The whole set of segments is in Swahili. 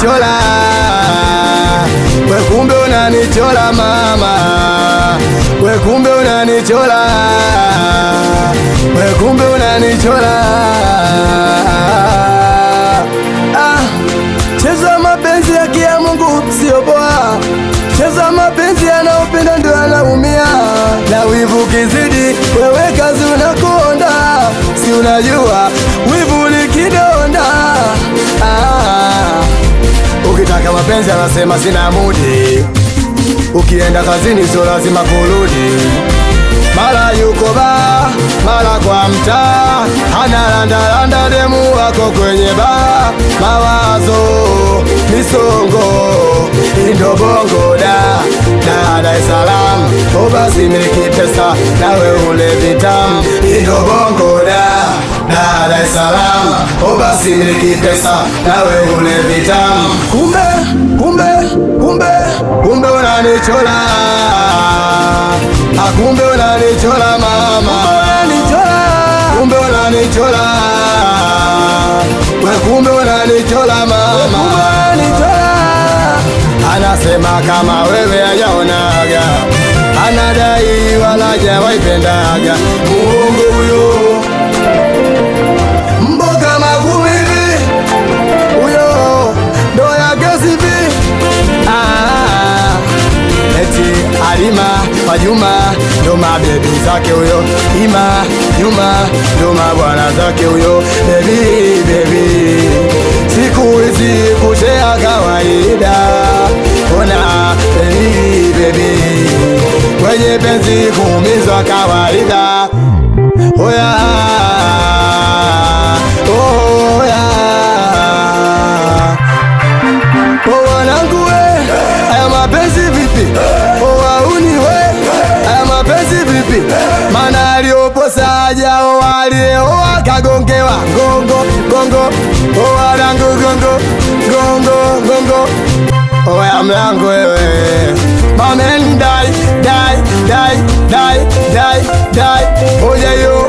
unanichola, we kumbe unanichola mama, we kumbe unanichola, we kumbe unanichola. Cheza mapenzi ya kia Mungu sio poa, cheza mapenzi anaopenda ndio anaumia, na wivu kizidi wewe kazi unakonda, si unajua wivu ni kidonda. Ukitaka mapenzi anasema sina mudi, ukienda kazini sio lazima kurudi, mara yuko ba, mara kwa mtaa, analandalanda demu wako kwenye ba, mawazo misongo indo bongo da Dar es Salaam, o basi miliki pesa nawe ule vitamu, indo bongo da Dar es Salaam, o basi miliki pesa nawe ule vitamu. Kumbe unanichola, kumbe unanichola mama, kumbe unanichola, we kumbe unanichola mama. Anasema kama wewe hajaonaga, anadai wala hajawaipendaga, Mungu huyo mboga magumili huyo ndo yake sivi. Eti Halima Mwajuma ndo mabebi zake huyo, Ima Juma ndo mabwana zake huyo. Baby siku hizi kushea kawaida, ona baby kwenye penzi kuumizwa kawaida. Oya oya wanangu we, haya mapenzi vipi? Wauni we, haya mapenzi vipi? Mana alioposa ajao walioa kagongewa gongo gongo, wanangu gongo gongo gongo. Oya mlango wewe, mamen dai dai dai dai dai dai. Oya yo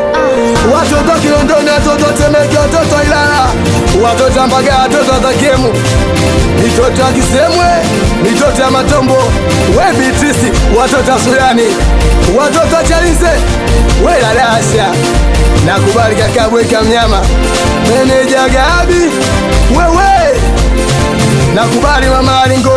watoto Kinondoni, watoto Temeke, watoto Ilala, watoto Mbaga, watoto Takemu, mitoto ya Kisemwe, mitoto ya Matombo, we Bitrisi, watoto Sudani, watoto Chalinze, we Lalasha, nakubali kaka Bweka Mnyama, meneja Gabi, wewe nakubali mama Alingo.